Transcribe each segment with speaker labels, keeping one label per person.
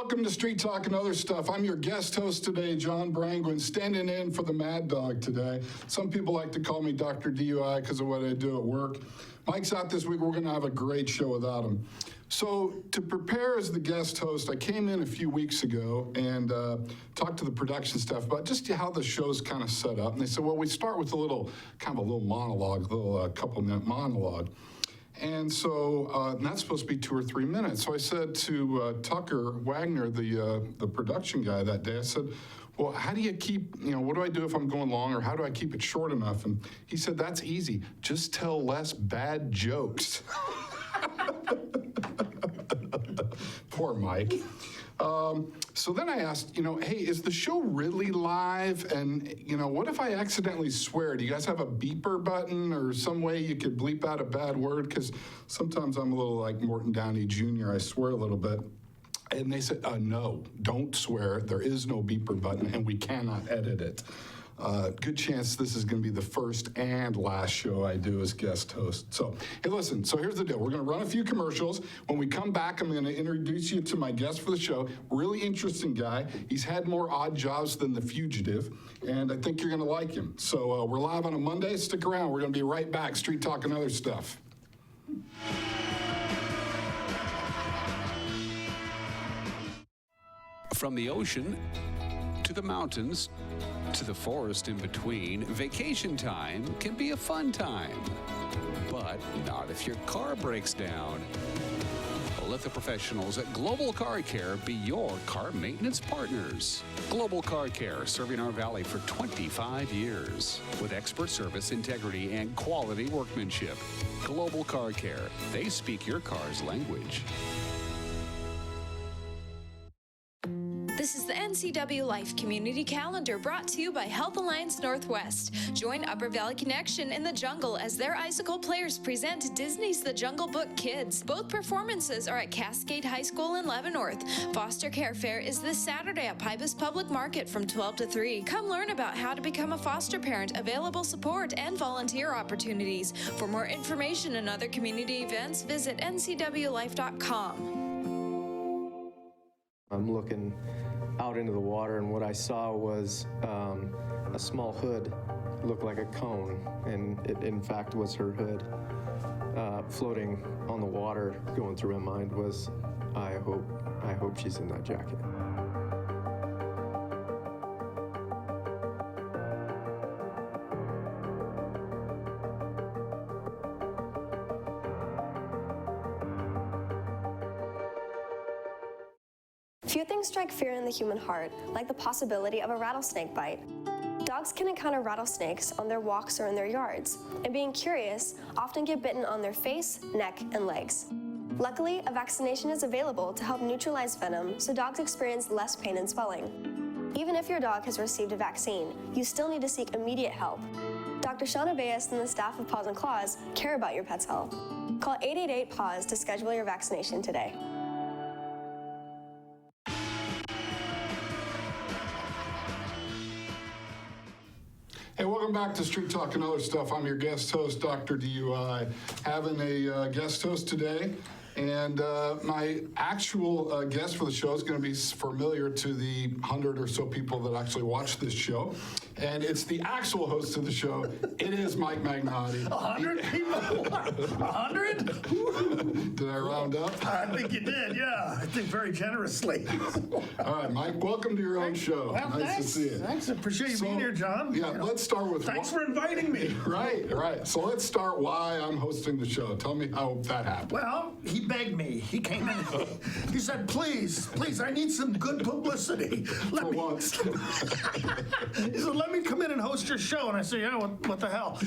Speaker 1: welcome to Street Talk and Other Stuff. I'm your guest host today, John Brangwin, standing in for the Mad Dog today. Some people like to call me Dr. DUI because of what I do at work. Mike's out this week. We're going to have a great show without him. So to prepare as the guest host, I came in a few weeks ago and talked to the production staff about just how the show's kind of set up. And they said, well, we start with a little monologue, a little couple-minute monologue. And so and that's supposed to be 2 or 3 minutes. So I said to Tucker Wagner, the production guy that day, I said, well, how do you keep, what do I do if I'm going long, or how do I keep it short enough? And he said, that's easy. Just tell less bad jokes. Poor Mike. So then I asked, hey, is the show really live? And, what if I accidentally swear? Do you guys have a beeper button or some way you could bleep out a bad word? Because sometimes I'm a little like Morton Downey Jr. I swear a little bit. And they said, no, don't swear. There is no beeper button, and we cannot edit it. Good chance this is going to be the first and last show I do as guest host. So, hey, listen, so here's the deal. We're going to run a few commercials. When we come back, I'm going to introduce you to my guest for the show. Really interesting guy. He's had more odd jobs than The Fugitive, and I think you're going to like him. So we're live on a Monday. Stick around. We're going to be right back. Street Talk and Other Stuff.
Speaker 2: From the ocean to the mountains to the forest in between, vacation time can be a fun time. But not if your car breaks down. Let the professionals at Global Car Care be your car maintenance partners. Global Car Care, serving our valley for 25 years. With expert service, integrity, and quality workmanship. Global Car Care. They speak your car's language.
Speaker 3: This is the NCW Life Community Calendar, brought to you by Health Alliance Northwest. Join Upper Valley Connection in the Jungle as their Icicle Players present Disney's The Jungle Book Kids. Both performances are at Cascade High School in Leavenworth. Foster Care Fair is this Saturday at Pybus Public Market from 12 to 3. Come learn about how to become a foster parent, available support, and volunteer opportunities. For more information and other community events, visit ncwlife.com.
Speaker 4: I'm looking out into the water, and what I saw was a small hood, looked like a cone, and it in fact was her hood. Floating on the water, going through my mind was, I hope she's in that jacket.
Speaker 5: Few things strike fear in the human heart, like the possibility of a rattlesnake bite. Dogs can encounter rattlesnakes on their walks or in their yards, and being curious, often get bitten on their face, neck, and legs. Luckily, a vaccination is available to help neutralize venom so dogs experience less pain and swelling. Even if your dog has received a vaccine, you still need to seek immediate help. Dr. Shauna Bayes and the staff of Paws and Claws care about your pet's health. Call 888-PAWS to schedule your vaccination today.
Speaker 1: Hey, welcome back to Street Talk and Other Stuff. I'm your guest host, Dr. DUI. Having a guest host today, and my actual guest for the show is going to be familiar to the 100 or so people that actually watch this show. And it's the actual host of the show. It is Mike Magnotti.
Speaker 6: 100 people? 100?
Speaker 1: Did I round up?
Speaker 6: I think you did, yeah. I think very generously.
Speaker 1: All right, Mike, welcome to your own show.
Speaker 6: Well,
Speaker 1: nice to see you.
Speaker 6: Thanks. I appreciate you being here, John.
Speaker 1: Yeah, let's start with...
Speaker 6: Thanks for inviting me.
Speaker 1: Right. So let's start why I'm hosting the show. Tell me how that happened.
Speaker 6: Well, he begged me. He came in. He said, please, I need some good publicity.
Speaker 1: Once.
Speaker 6: He said, let me come in and host your show. And I said, yeah, what the hell?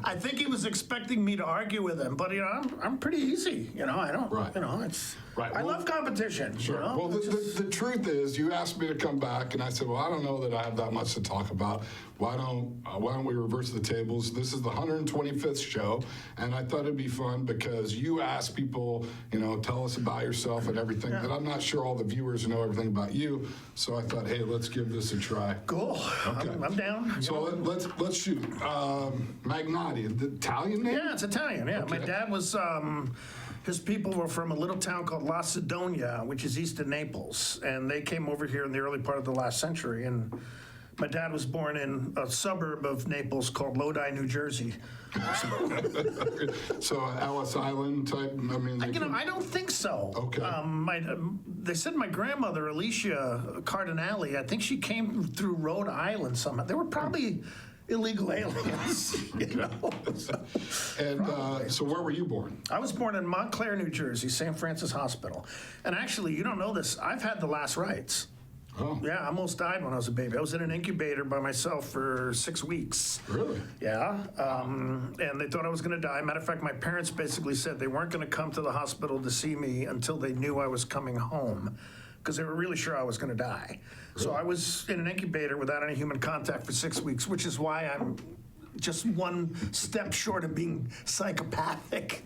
Speaker 6: I think he was expecting me to argue with him, but I'm pretty easy. I don't.
Speaker 1: Right.
Speaker 6: It's.
Speaker 1: Right.
Speaker 6: I love competition.
Speaker 1: Sure. Well, the truth is, you asked me to come back, and I said, well, I don't know that I have that much to talk about. Why don't we reverse the tables? This is the 125th show, and I thought it'd be fun because you ask people, tell us about yourself and everything. That I'm not sure all the viewers know everything about you. So I thought, hey, let's give this a try.
Speaker 6: Cool.
Speaker 1: Okay.
Speaker 6: I'm down.
Speaker 1: So let's shoot. Magnotti, the Italian name?
Speaker 6: Yeah, it's Italian. Yeah,
Speaker 1: Okay.
Speaker 6: my dad was. His people were from a little town called La Sidonia, which is east of Naples, and they came over here in the early part of the last century. And my dad was born in a suburb of Naples called Lodi, New Jersey.
Speaker 1: So Ellis Island type, I mean.
Speaker 6: I don't think so.
Speaker 1: Okay.
Speaker 6: They said my grandmother, Alicia Cardinale, I think she came through Rhode Island somehow. They were probably illegal aliens,
Speaker 1: And so where were you born?
Speaker 6: I was born in Montclair, New Jersey, St. Francis Hospital. And actually, you don't know this, I've had the last rites.
Speaker 1: Oh.
Speaker 6: Yeah, I almost died when I was a baby. I was in an incubator by myself for 6 weeks.
Speaker 1: Really?
Speaker 6: Yeah, and they thought I was going to die. Matter of fact, my parents basically said they weren't going to come to the hospital to see me until they knew I was coming home, because they were really sure I was going to die. Really? So I was in an incubator without any human contact for 6 weeks, which is why I'm just one step short of being psychopathic.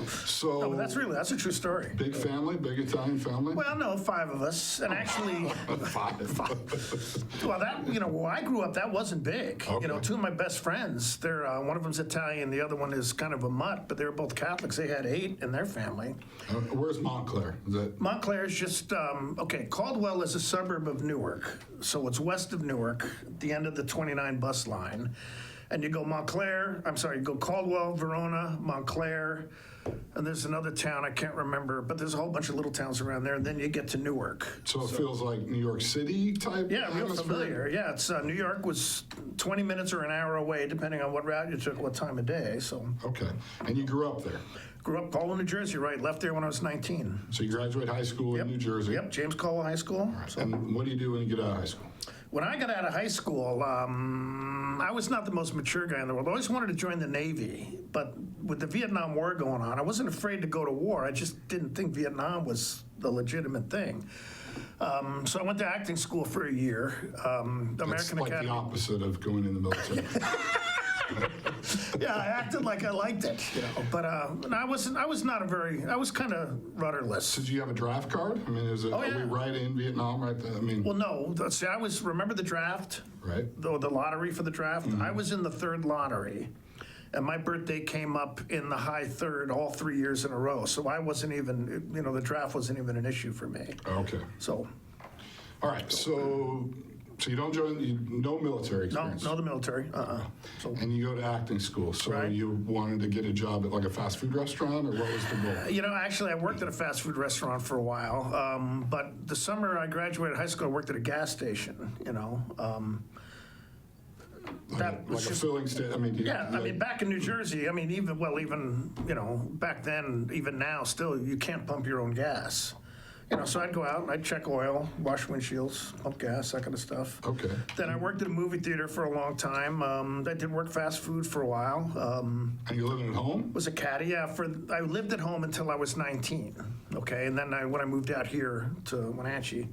Speaker 1: So
Speaker 6: No, but that's a true story.
Speaker 1: big family, big Italian family?
Speaker 6: Well, no, 5 of us, and actually, well, that, where I grew up, that wasn't big.
Speaker 1: Okay.
Speaker 6: 2 of my best friends, they're one of them's Italian, the other one is kind of a mutt, but they were both Catholics. They had 8 in their family.
Speaker 1: Where's Montclair? Is that
Speaker 6: Montclair is just Caldwell is a suburb of Newark, so it's west of Newark, at the end of the 29 bus line. And you go you go Caldwell, Verona, Montclair, and there's another town I can't remember, but there's a whole bunch of little towns around there, and then you get to Newark.
Speaker 1: So it feels like New York City type?
Speaker 6: Yeah, real
Speaker 1: atmosphere?
Speaker 6: familiar. Yeah, it's New York was 20 minutes or an hour away, depending on what route you took, what time of day. So
Speaker 1: Okay. And you grew up there?
Speaker 6: grew up Caldwell, New Jersey, right? Left there when I was 19.
Speaker 1: So you graduate high school in New Jersey?
Speaker 6: Yep, James Caldwell High School. So
Speaker 1: And what do you do when you get out of high school?
Speaker 6: when I got out of high school, I was not the most mature guy in the world. I always wanted to join the Navy, but with the Vietnam War going on, I wasn't afraid to go to war. I just didn't think Vietnam was the legitimate thing. So I went to acting school for a year.
Speaker 1: That's
Speaker 6: American
Speaker 1: like
Speaker 6: Academy.
Speaker 1: the opposite of going in the military.
Speaker 6: Yeah, I acted like I liked it, But I was kind of rudderless.
Speaker 1: Did you have a draft card? I mean, are we right in Vietnam right there? I mean,
Speaker 6: Well, no. See, remember the draft?
Speaker 1: right?
Speaker 6: The lottery for the draft? I was in the 3rd lottery. And my birthday came up in the high 3rd all 3 years in a row. So I wasn't even, the draft wasn't even an issue for me.
Speaker 1: Okay.
Speaker 6: So,
Speaker 1: All right. So you don't join, no military experience?
Speaker 6: no, the military. So,
Speaker 1: And you go to acting school. So
Speaker 6: Right.
Speaker 1: you wanted to get a job at like a fast food restaurant, or what was the goal?
Speaker 6: actually, I worked at a fast food restaurant for a while. But the summer I graduated high school, I worked at a gas station, that was
Speaker 1: Like a
Speaker 6: just.
Speaker 1: filling station? I mean,
Speaker 6: Back in New Jersey, even back then, even now, still, you can't pump your own gas. So I'd go out and I'd check oil, wash windshields, pump gas, that kind of stuff.
Speaker 1: Okay.
Speaker 6: Then I worked at a movie theater for a long time. I did work fast food for a while.
Speaker 1: And you living at home?
Speaker 6: Was a caddy, yeah. I lived at home until I was 19, okay? And then when I moved out here to Wenatchee,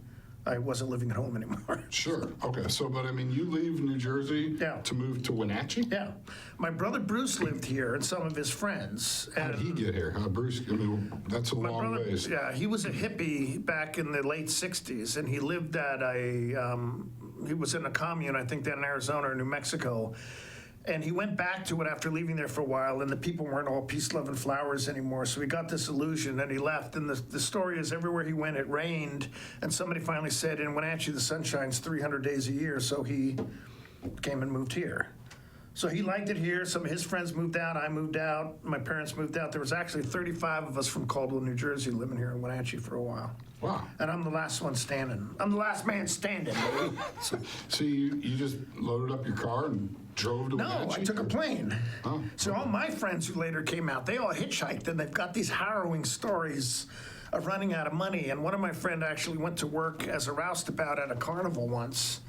Speaker 6: I wasn't living at home anymore.
Speaker 1: Sure. Okay. So, but I mean, you leave New Jersey to move to Wenatchee?
Speaker 6: Yeah. My brother Bruce lived here and some of his friends.
Speaker 1: How did he get here? Bruce, I mean, that's a long ways.
Speaker 6: Yeah, he was a hippie back in the late 60s, and he lived at he was in a commune, I think, down in Arizona or New Mexico. And he went back to it after leaving there for a while, and the people weren't all peace, love, and flowers anymore. So he got disillusioned, and he left. And the story is everywhere he went, it rained. And somebody finally said, in Wenatchee, the sun shines 300 days a year. So he came and moved here. So he liked it here. Some of his friends moved out. I moved out. My parents moved out. There was actually 35 of us from Caldwell, New Jersey, living here in Wenatchee for a while.
Speaker 1: Wow.
Speaker 6: And I'm the last one standing. I'm the last man standing, baby.
Speaker 1: So you just loaded up your car and drove to
Speaker 6: No,
Speaker 1: Wenatchee?
Speaker 6: I took a plane.
Speaker 1: Oh,
Speaker 6: So all my friends who later came out, they all hitchhiked, and they've got these harrowing stories of running out of money. And one of my friends actually went to work as a roustabout at a carnival once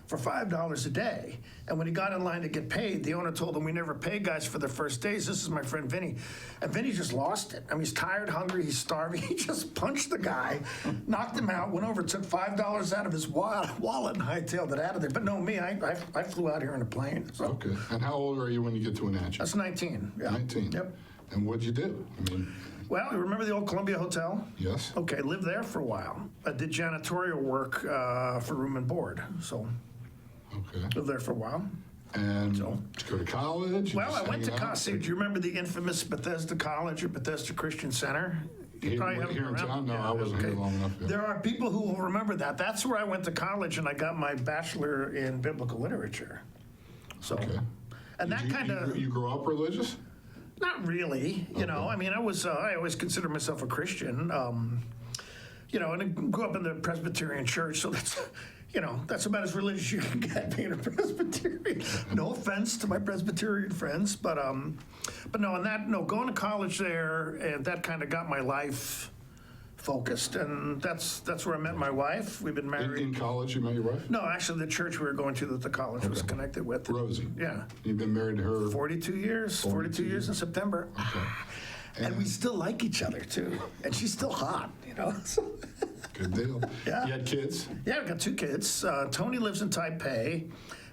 Speaker 6: for $5 a day. And when he got in line to get paid, the owner told him, "We never pay guys for their first days." This is my friend Vinny. And Vinny just lost it. I mean, he's tired, hungry, he's starving. He just punched the guy, knocked him out, went over, took $5 out of his wallet, and hightailed it out of there. But no, me, I flew out here in a plane. So
Speaker 1: Okay. And how old are you when you get to Wenatchee?
Speaker 6: that's 19. Yeah.
Speaker 1: 19.
Speaker 6: Yep.
Speaker 1: And what'd you do? I mean,
Speaker 6: Well, you remember the old Columbia Hotel?
Speaker 1: yes.
Speaker 6: Okay, lived there for a while. I did janitorial work for room and board, so
Speaker 1: Okay.
Speaker 6: lived there for a while.
Speaker 1: And did you go to college?
Speaker 6: Well, I went to college. Do you remember the infamous Bethesda College or Bethesda Christian Center? You probably haven't
Speaker 1: Here in
Speaker 6: been around.
Speaker 1: town? No, I wasn't here long enough.
Speaker 6: There are people who will remember that. That's where I went to college, and I got my bachelor in biblical literature. So,
Speaker 1: Okay.
Speaker 6: and that kind of
Speaker 1: You grew up religious?
Speaker 6: not really. You know, I mean, I always considered myself a Christian. You know, and I grew up in the Presbyterian church, so that's. You know, that's about as religious as you can get being a Presbyterian. No offense to my Presbyterian friends, but no, going to college there, and that kind of got my life focused, and that's where I met my wife. We've been married.
Speaker 1: In college, you met your wife?
Speaker 6: No, actually, the church we were going to that the college was connected with.
Speaker 1: Rosie.
Speaker 6: Yeah.
Speaker 1: You've been married to her?
Speaker 6: 42 years. 42 years in September.
Speaker 1: Okay.
Speaker 6: And we still like each other, too. And she's still hot, you know.
Speaker 1: Good deal.
Speaker 6: Yeah.
Speaker 1: You had kids?
Speaker 6: Yeah, I've got 2 kids. Tony lives in Taipei,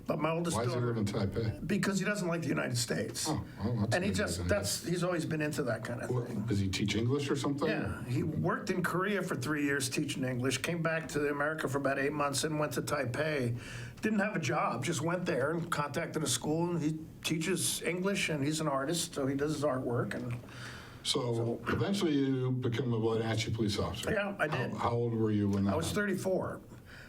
Speaker 6: but my oldest
Speaker 1: Why does he
Speaker 6: daughter...
Speaker 1: live in Taipei?
Speaker 6: Because he doesn't like the United States.
Speaker 1: Oh, well, that's
Speaker 6: And
Speaker 1: amazing.
Speaker 6: he's always been into that kind of thing.
Speaker 1: Does he teach English or something?
Speaker 6: Yeah, he worked in Korea for 3 years teaching English, came back to America for about 8 months and went to Taipei. Didn't have a job, just went there and contacted a school, and he teaches English, and he's an artist, so he does his artwork. And
Speaker 1: So eventually you become a Wenatchee police officer.
Speaker 6: Yeah, I did.
Speaker 1: How old were you when that
Speaker 6: I was
Speaker 1: happened?
Speaker 6: 34.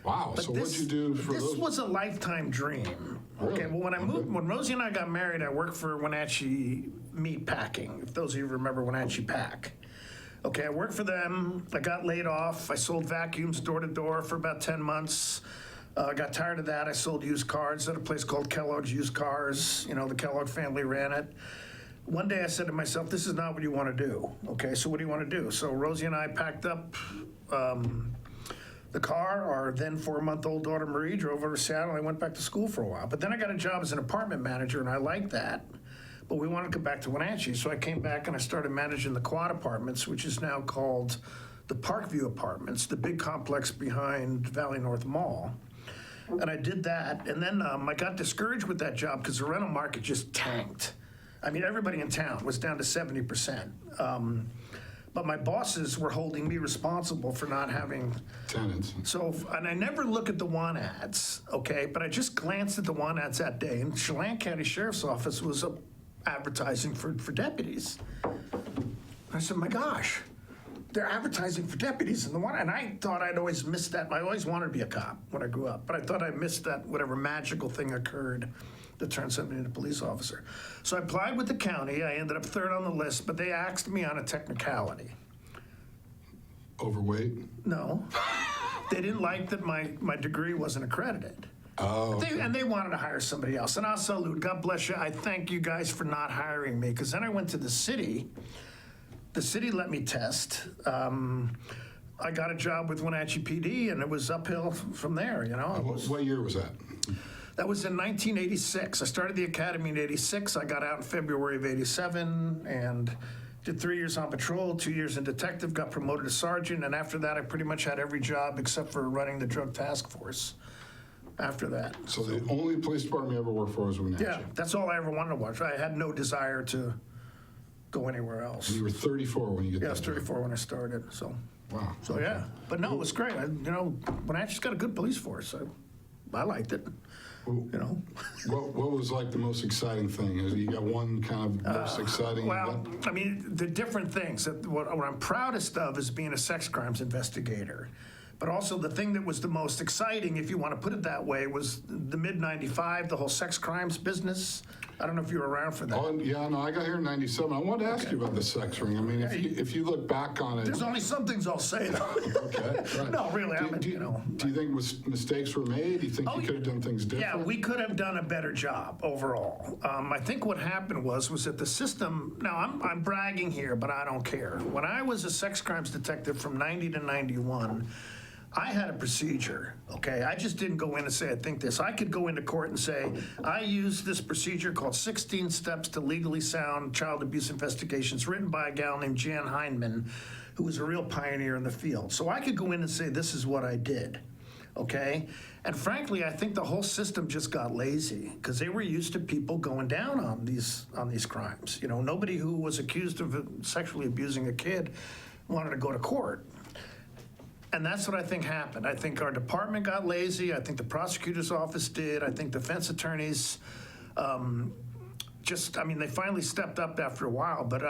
Speaker 1: Wow, so what'd you do for
Speaker 6: This
Speaker 1: those?
Speaker 6: was a lifetime dream.
Speaker 1: Really?
Speaker 6: Okay, well, when Rosie and I got married, I worked for Wenatchee Meat Packing, if those of you remember Wenatchee Pack. Okay, I worked for them. I got laid off. I sold vacuums door to door for about 10 months. I got tired of that. I sold used cars at a place called Kellogg's Used Cars. You know, the Kellogg family ran it. One day I said to myself, this is not what you want to do. Okay, so what do you want to do? So Rosie and I packed up the car. Our then 4-month-old daughter Marie drove over to Seattle, and I went back to school for a while. But then I got a job as an apartment manager, and I liked that. But we wanted to go back to Wenatchee, so I came back and I started managing the Quad Apartments, which is now called the Parkview Apartments, the big complex behind Valley North Mall. And I did that, and then I got discouraged with that job because the rental market just tanked. I mean, everybody in town was down to 70%. But my bosses were holding me responsible for not having
Speaker 1: Tenants.
Speaker 6: So, and I never look at the want ads, okay? But I just glanced at the want ads that day, and Chelan County Sheriff's Office was advertising for deputies. I said, my gosh, they're advertising for deputies in the want. And I thought I'd always missed that. I always wanted to be a cop when I grew up, but I thought I missed that whatever magical thing occurred that turned somebody into a police officer. So I applied with the county. I ended up 3rd on the list, but they asked me on a technicality.
Speaker 1: Overweight?
Speaker 6: No. They didn't like that my degree wasn't accredited.
Speaker 1: Oh, okay.
Speaker 6: And they wanted to hire somebody else. And I'll salute, God bless you. I thank you guys for not hiring me. Because then I went to the city. The city let me test. I got a job with Wenatchee PD, and it was uphill from there, you know.
Speaker 1: What year was that?
Speaker 6: That was in 1986. I started the academy in 86. I got out in February of 87 and did 3 years on patrol, 2 years in detective, got promoted to sergeant, and after that I pretty much had every job except for running the drug task force after that.
Speaker 1: So the only police department you ever worked for was Wenatchee?
Speaker 6: Yeah, that's all I ever wanted to watch. I had no desire to go anywhere else.
Speaker 1: You were 34 when you get
Speaker 6: Yeah, I
Speaker 1: that
Speaker 6: was 34 when I started, so.
Speaker 1: Wow.
Speaker 6: So yeah, but no, it was great. Wenatchee's got a good police force, so I liked it, you know.
Speaker 1: What was like the most exciting thing? You got one kind of most exciting
Speaker 6: Well,
Speaker 1: event?
Speaker 6: I mean, the different things. What I'm proudest of is being a sex crimes investigator. But also the thing that was the most exciting, if you want to put it that way, was the mid-'95, the whole sex crimes business. I don't know if you were around for that.
Speaker 1: Oh, yeah, no, I got here in 97. I wanted to ask you about the sex ring. I mean, if you look back on it.
Speaker 6: There's only some things I'll say, though.
Speaker 1: Okay, right.
Speaker 6: No, really,
Speaker 1: Do you think mistakes were made? Do you think you could have done things different?
Speaker 6: Yeah, we could have done a better job overall. I think what happened was that the system, now I'm bragging here, but I don't care. When I was a sex crimes detective from 90 to 91, I had a procedure, okay? I just didn't go in and say, I think this. I could go into court and say, I used this procedure called 16 Steps to Legally Sound Child Abuse Investigations, written by a gal named Jan Heinman, who was a real pioneer in the field. So I could go in and say, this is what I did, okay? And frankly, I think the whole system just got lazy because they were used to people going down on these crimes. You know, nobody who was accused of sexually abusing a kid wanted to go to court. And that's what I think happened. I think our department got lazy. I think the prosecutor's office did. I think defense attorneys They finally stepped up after a while, but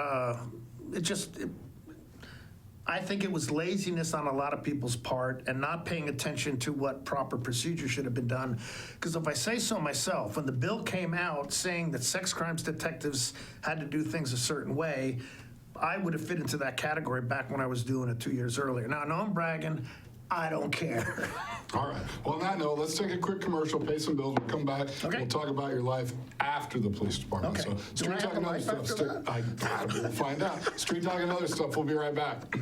Speaker 6: I think it was laziness on a lot of people's part and not paying attention to what proper procedure should have been done. Because if I say so myself, when the bill came out saying that sex crimes detectives had to do things a certain way, I would have fit into that category back when I was doing it 2 years earlier. Now, I know I'm bragging. I don't care.
Speaker 1: All right. Well, on that note, let's take a quick commercial, pay some bills. We'll come back.
Speaker 6: Okay.
Speaker 1: We'll talk about your life after the police department.
Speaker 6: Okay.
Speaker 1: So,
Speaker 6: Do
Speaker 1: Street
Speaker 6: I have
Speaker 1: Talk
Speaker 6: a
Speaker 1: and other
Speaker 6: life
Speaker 1: stuff.
Speaker 6: after
Speaker 1: We'll find out. Street Talk and other stuff. We'll be right back.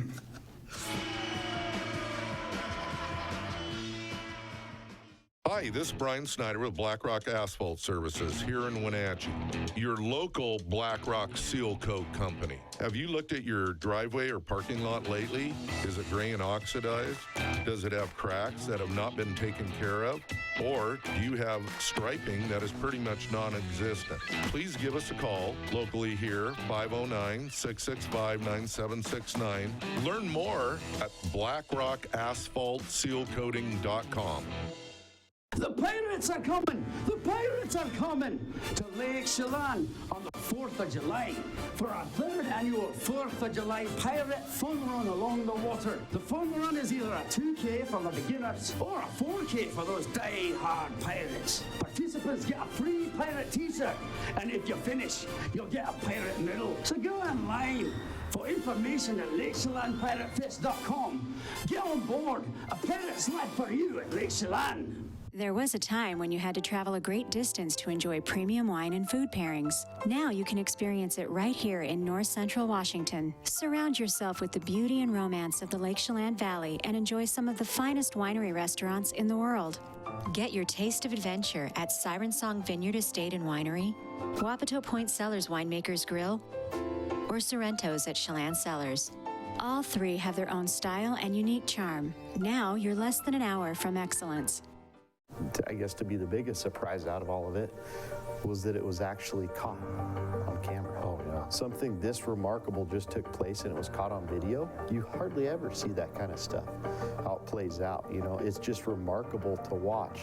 Speaker 7: Hi, this is Brian Snyder with Black Rock Asphalt Services here in Wenatchee, your local Black Rock seal coat company. Have you looked at your driveway or parking lot lately? Is it gray and oxidized? Does it have cracks that have not been taken care of? Or do you have striping that is pretty much non-existent? Please give us a call locally here, 509-665-9769. Learn more at blackrockasphaltsealcoating.com.
Speaker 8: The pirates are coming! The pirates are coming to Lake Chelan on the 4th of July for our 3rd annual 4th of July Pirate Fun Run along the water. The fun run is either a 2K for the beginners or a 4K for those die-hard pirates. Participants get a free pirate t-shirt, and if you finish, you'll get a pirate medal. So go online for information at LakeChelanPiratefest.com. Get on board. A pirate's life for you at Lake Chelan.
Speaker 9: There was a time when you had to travel a great distance to enjoy premium wine and food pairings. Now you can experience it right here in North Central Washington. Surround yourself with the beauty and romance of the Lake Chelan Valley and enjoy some of the finest winery restaurants in the world. Get your taste of adventure at Siren Song Vineyard Estate and Winery, Wapato Point Cellars Winemakers Grill, or Sorrento's at Chelan Cellars. All three have their own style and unique charm. Now you're less than an hour from excellence.
Speaker 10: I guess to be the biggest surprise out of all of it was that it was actually caught on camera. Oh, yeah. Something this remarkable just took place and it was caught on video. You hardly ever see that kind of stuff, how it plays out. You know, it's just remarkable to watch.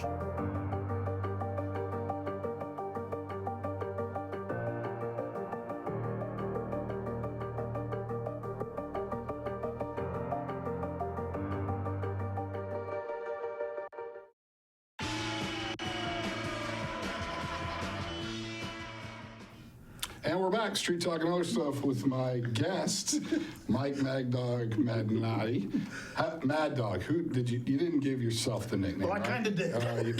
Speaker 1: And we're back, Street Talk and other stuff with my guest, Mike Maddog Magnotti. Mad Dog, who did you didn't give yourself the nickname,
Speaker 6: Well, I kind of did.
Speaker 1: You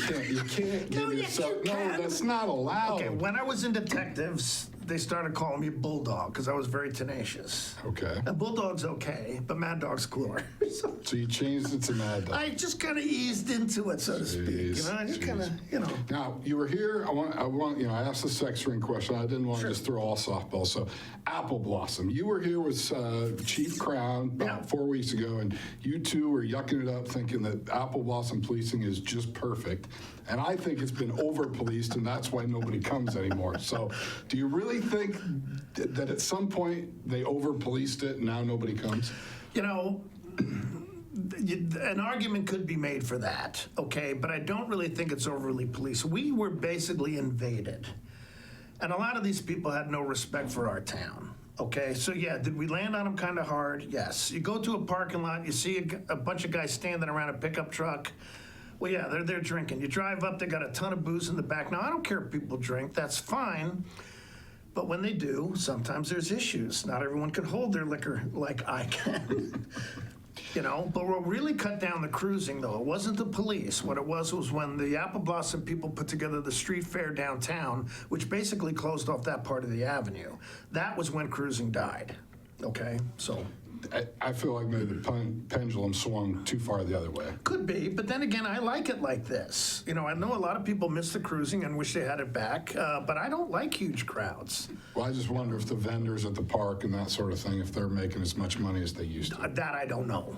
Speaker 1: can't give
Speaker 6: No, yes,
Speaker 1: yourself,
Speaker 6: you
Speaker 1: no,
Speaker 6: can.
Speaker 1: that's not allowed.
Speaker 6: Okay, when I was in detectives, they started calling me Bulldog because I was very tenacious.
Speaker 1: Okay.
Speaker 6: And Bulldog's okay, but Mad Dog's cooler.
Speaker 1: So you changed it to Mad Dog.
Speaker 6: I just kind of eased into it, so to speak. You know, I just kind of,
Speaker 1: Now, you were here, I asked the sex ring question. I didn't want to just throw all softballs. So, Apple Blossom, you were here with Chief Crown about 4 weeks ago, and you two were yucking it up thinking that Apple Blossom policing is just perfect. And I think it's been over-policed, and that's why nobody comes anymore. So, do you really think that at some point they over-policed it and now nobody comes?
Speaker 6: You know, an argument could be made for that, okay? But I don't really think it's overly policed. We were basically invaded. And a lot of these people had no respect for our town, okay? So yeah, did we land on them kind of hard? Yes. You go to a parking lot, you see a bunch of guys standing around a pickup truck. Well, yeah, they're there drinking. You drive up, they got a ton of booze in the back. Now, I don't care if people drink, that's fine. But when they do, sometimes there's issues. Not everyone can hold their liquor like I can. But what really cut down the cruising, though, it wasn't the police. What it was when the Apple Blossom people put together the street fair downtown, which basically closed off that part of the avenue. That was when cruising died, okay? So
Speaker 1: I feel like maybe the pendulum swung too far the other way.
Speaker 6: could be, but then again, I like it like this. I know a lot of people miss the cruising and wish they had it back, but I don't like huge crowds.
Speaker 1: Well, I just wonder if the vendors at the park and that sort of thing, if they're making as much money as they used to.
Speaker 6: That I don't know,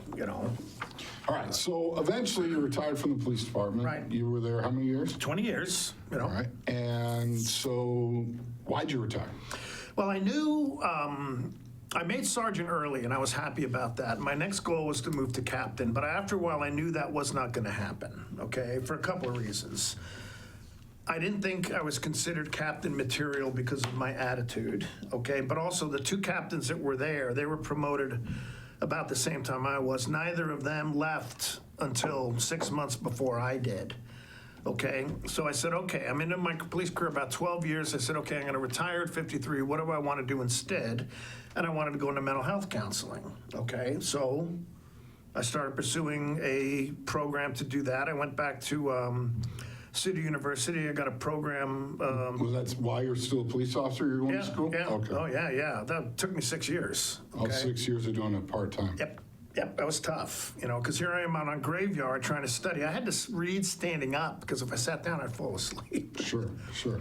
Speaker 1: All right, so eventually you retired from the police department.
Speaker 6: Right.
Speaker 1: You were there how many years?
Speaker 6: 20 years,
Speaker 1: All right, and so why'd you retire?
Speaker 6: Well, I knew I made sergeant early, and I was happy about that. My next goal was to move to captain, but after a while, I knew that was not going to happen, okay, for a couple of reasons. I didn't think I was considered captain material because of my attitude, okay? But also the two captains that were there, they were promoted about the same time I was. Neither of them left until 6 months before I did, okay? So I said, okay, I'm into my police career about 12 years. I said, okay, I'm gonna retire at 53. What do I want to do instead? And I wanted to go into mental health counseling, okay? So I started pursuing a program to do that. I went back to City University. I got a program.
Speaker 1: Was that why you're still a police officer? You're going
Speaker 6: Yeah,
Speaker 1: to school?
Speaker 6: yeah.
Speaker 1: Okay.
Speaker 6: Oh, yeah. That took me 6 years.
Speaker 1: Oh, 6 years of doing it part-time.
Speaker 6: Yep, that was tough, because here I am out on graveyard trying to study. I had to read standing up, because if I sat down, I'd fall asleep.
Speaker 1: Sure. So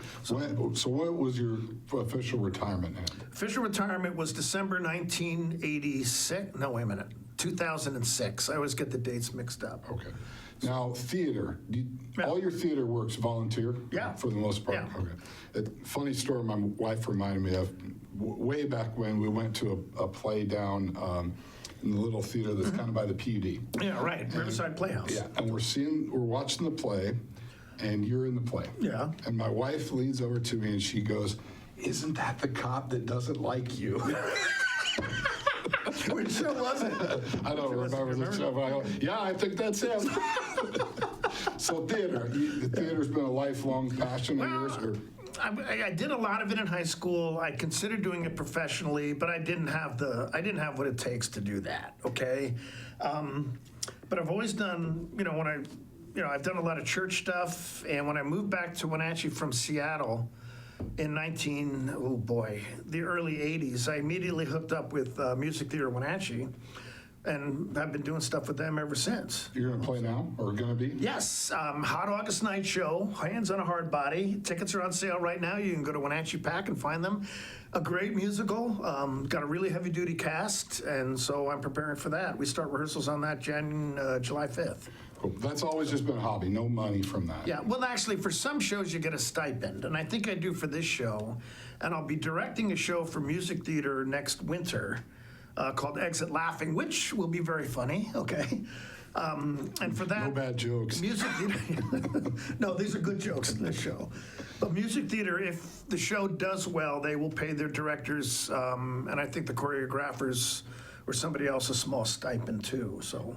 Speaker 1: what was your official retirement at?
Speaker 6: Official retirement was December 1986. No, wait a minute. 2006. I always get the dates mixed up.
Speaker 1: Okay. Now, theater.
Speaker 6: Yeah.
Speaker 1: All your theater work's volunteer?
Speaker 6: Yeah.
Speaker 1: For the most part?
Speaker 6: Yeah.
Speaker 1: Okay. Funny story my wife reminded me of. Way back when we went to a play down in the little theater that's kind of by the PUD.
Speaker 6: Yeah, right. Riverside Playhouse.
Speaker 1: Yeah, and we're watching the play, and you're in the play.
Speaker 6: Yeah.
Speaker 1: And my wife leans over to me and she goes, "Isn't that the cop that doesn't like you?"
Speaker 6: Which show was it?
Speaker 1: I don't remember the show, but I go, yeah, I think that's him. So theater's been a lifelong passion of yours? Or?
Speaker 6: I did a lot of it in high school. I considered doing it professionally, but I didn't have what it takes to do that. Okay, but I've always done. I've done a lot of church stuff, and when I moved back to Wenatchee from Seattle in the early 80s, I immediately hooked up with Music Theater Wenatchee, and I've been doing stuff with them ever since.
Speaker 1: You're going to play now, or going to be?
Speaker 6: Yes, Hot August Night Show, Hands on a Hard Body. Tickets are on sale right now. You can go to Wenatchee Pack and find them. A great musical, got a really heavy-duty cast, and so I'm preparing for that. We start rehearsals on that July 5th.
Speaker 1: Cool. That's always just been a hobby, no money from that.
Speaker 6: Yeah, well, actually, for some shows, you get a stipend, and I think I do for this show. And I'll be directing a show for Music Theater next winter called Exit Laughing, which will be very funny, okay? And for that...
Speaker 1: No bad jokes.
Speaker 6: Music Theater... No, these are good jokes in this show. But Music Theater, if the show does well, they will pay their directors, and I think the choreographers or somebody else a small stipend too, so.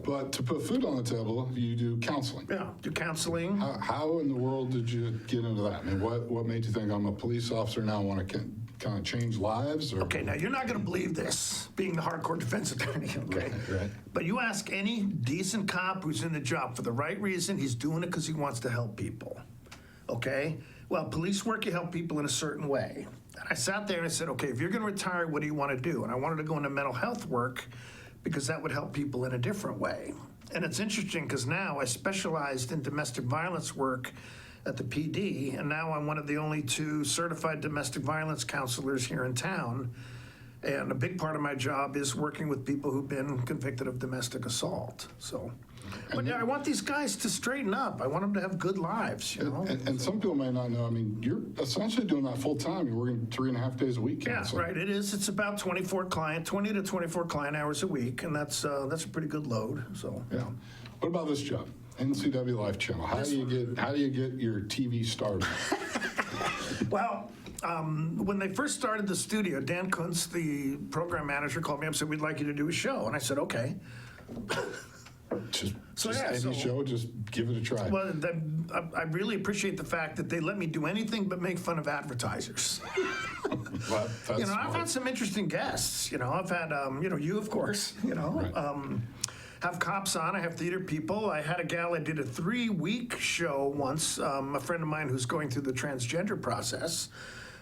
Speaker 1: But to put food on the table, you do counseling.
Speaker 6: Yeah, do counseling.
Speaker 1: How in the world did you get into that? I mean, what made you think I'm a police officer now, I want to kind of change lives? Or?
Speaker 6: Okay, now you're not going to believe this, being the hardcore defense attorney, okay?
Speaker 1: Right.
Speaker 6: But you ask any decent cop who's in the job for the right reason, he's doing it because he wants to help people, okay? Well, police work, you help people in a certain way. And I sat there and I said, okay, if you're going to retire, what do you want to do? And I wanted to go into mental health work because that would help people in a different way. And it's interesting because now I specialized in domestic violence work at the PD, and now I'm one of the only 2 certified domestic violence counselors here in town. And a big part of my job is working with people who've been convicted of domestic assault. So, but yeah, I want these guys to straighten up. I want them to have good lives, you know?
Speaker 1: And some people may not know, I mean, you're essentially doing that full time. You're working 3.5 days a week counseling.
Speaker 6: Yeah, right, it is. It's about 20 to 24 client hours a week, and that's a pretty good load, so.
Speaker 1: Yeah. What about this job? NCW Life Channel. How do you get your TV started?
Speaker 6: Well, when they first started the studio, Dan Kuntz, the program manager, called me up and said, we'd like you to do a show. And I said, okay.
Speaker 1: Just
Speaker 6: any
Speaker 1: show, just give it a try.
Speaker 6: Well, I really appreciate the fact that they let me do anything but make fun of advertisers.
Speaker 1: Well, that's
Speaker 6: I've had some interesting guests. I've had, you, of course,
Speaker 1: Right.
Speaker 6: Have cops on, I have theater people. I had a gal, I did a 3-week show once, a friend of mine who's going through the transgender process.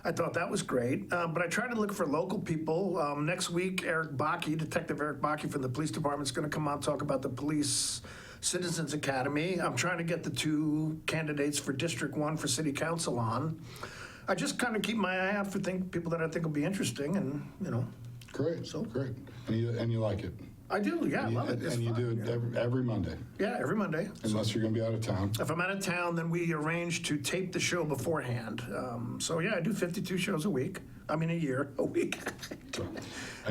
Speaker 6: I thought that was great, but I tried to look for local people. Next week, Detective Eric Bakke from the police department is going to come on and talk about the Police Citizens Academy. I'm trying to get the 2 candidates for District 1 for City Council on. I just kind of keep my eye out for people that I think will be interesting, and,
Speaker 1: Great,
Speaker 6: So
Speaker 1: great. And you like it?
Speaker 6: I do, yeah, I love it. It's
Speaker 1: and you
Speaker 6: fun,
Speaker 1: do it every Monday?
Speaker 6: Yeah, every Monday.
Speaker 1: Unless you're going to be out of town.
Speaker 6: If I'm out of town, then we arrange to tape the show beforehand. So yeah, I do 52 shows a week. I mean, a year, a week.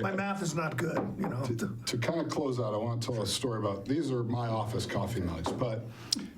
Speaker 6: My math is not good, you know.
Speaker 1: To kind of close out, I want to tell a story about, these are my office coffee mugs, but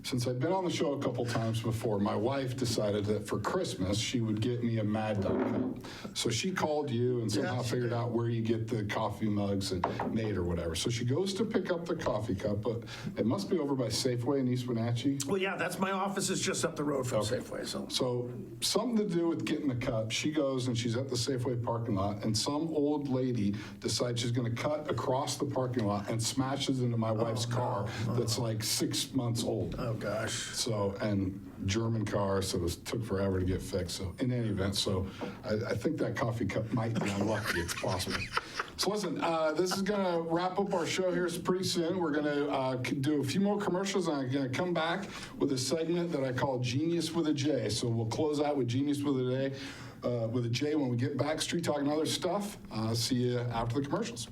Speaker 1: since I've been on the show a couple times before, my wife decided that for Christmas, she would get me a Mad Dog cup. So she called you and somehow figured out where you get the coffee mugs and made or whatever. So she goes to pick up the coffee cup, but it must be over by Safeway in East Wenatchee.
Speaker 6: Well, yeah, that's my office is just up the road from Safeway, so.
Speaker 1: So something to do with getting the cup. She goes and she's at the Safeway parking lot, and some old lady decides she's going to cut across the parking lot and smashes into my wife's car that's like 6 months old.
Speaker 6: Oh, gosh.
Speaker 1: So, and German car, so it took forever to get fixed. So in any event, so I think that coffee cup might be unlucky. It's possible. So listen, this is going to wrap up our show here pretty soon. We're going to do a few more commercials, and I'm going to come back with a segment that I call Genius with a J. So we'll close out with Genius with a J when we get back. Street Talk and other stuff. See you after the commercials.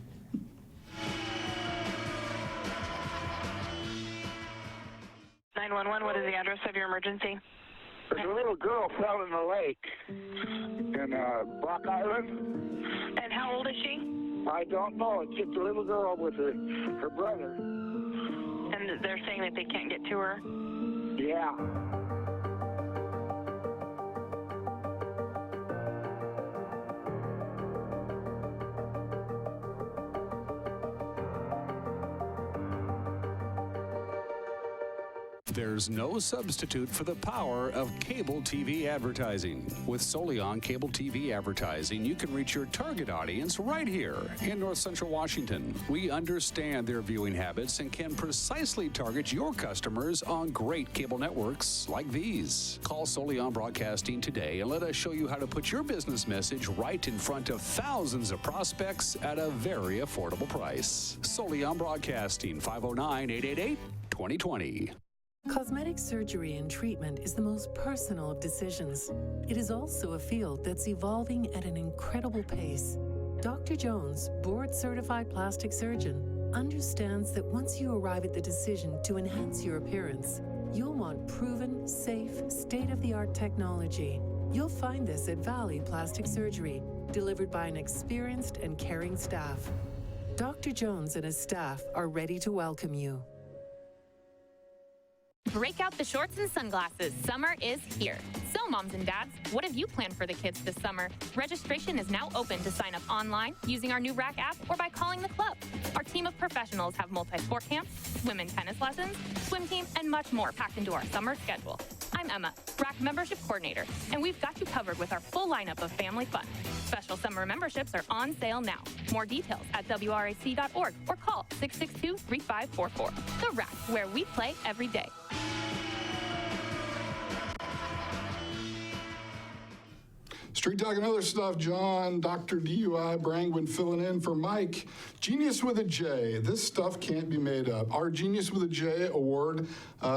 Speaker 11: 911, what is the address of your emergency?
Speaker 12: There's a little girl fell in the lake in Block Island.
Speaker 11: And how old is she?
Speaker 12: I don't know. It's just a little girl with her brother.
Speaker 11: And they're saying that they can't get to her?
Speaker 12: Yeah.
Speaker 2: There's no substitute for the power of cable TV advertising. With Solion Cable TV advertising, you can reach your target audience right here in North Central Washington. We understand their viewing habits and can precisely target your customers on great cable networks like these. Call Solion Broadcasting today and let us show you how to put your business message right in front of thousands of prospects at a very affordable price. Solion Broadcasting, 509-888-2020.
Speaker 13: Cosmetic surgery and treatment is the most personal of decisions. It is also a field that's evolving at an incredible pace. Dr. Jones, board-certified plastic surgeon, understands that once you arrive at the decision to enhance your appearance, you'll want proven, safe, state-of-the-art technology. You'll find this at Valley Plastic Surgery, delivered by an experienced and caring staff. Dr. Jones and his staff are ready to welcome you.
Speaker 14: Break out the shorts and sunglasses. Summer is here. So, moms and dads, what have you planned for the kids this summer? Registration is now open to sign up online using our new RAC app or by calling the club. Our team of professionals have multi-sport camps, swim and tennis lessons, swim team, and much more packed into our summer schedule. I'm Emma, RAC membership coordinator, and we've got you covered with our full lineup of family fun. Special summer memberships are on sale now. More details at wrac.org or call 662-3544. The RAC, where we play every day.
Speaker 1: Street Talk and other stuff. John, Dr. DUI Brangwin filling in for Mike. Genius with a J. This stuff can't be made up. Our Genius with a J award,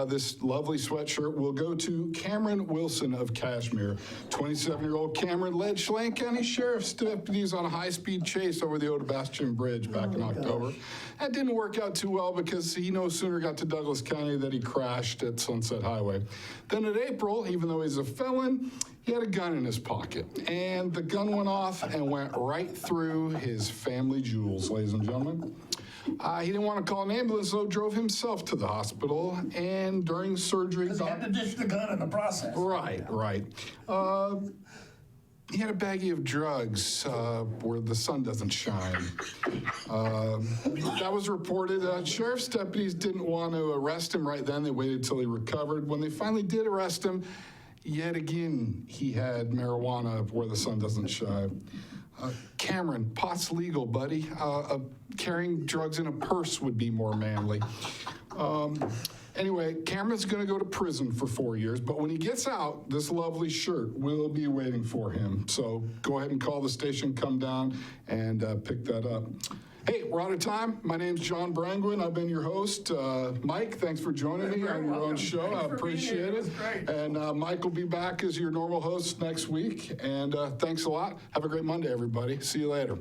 Speaker 1: this lovely sweatshirt, will go to Cameron Wilson of Kashmir. 27-year-old Cameron led Chelan County Sheriff's deputies on a high-speed chase over the Otabastion Bridge back in October. That didn't work out too well because he no sooner got to Douglas County than he crashed at Sunset Highway. Then in April, even though he's a felon, he had a gun in his pocket, and the gun went off and went right through his family jewels, ladies and gentlemen. He didn't want to call an ambulance, so drove himself to the hospital, and during surgery...
Speaker 6: Because he had to ditch the gun in the process.
Speaker 1: Right. He had a baggie of drugs where the sun doesn't shine. That was reported. Sheriff's deputies didn't want to arrest him right then. They waited till he recovered. When they finally did arrest him, yet again, he had marijuana where the sun doesn't shine. Cameron, pot's legal, buddy. Carrying drugs in a purse would be more manly. Anyway, Cameron's going to go to prison for 4 years, but when he gets out, this lovely shirt will be waiting for him. So go ahead and call the station, come down, and pick that up. Hey, we're out of time. My name's John Brangwin. I've been your host. Mike, thanks for joining me on your own show. I appreciate it. And Mike will be back as your normal host next week. And thanks a lot. Have a great Monday, everybody. See you later.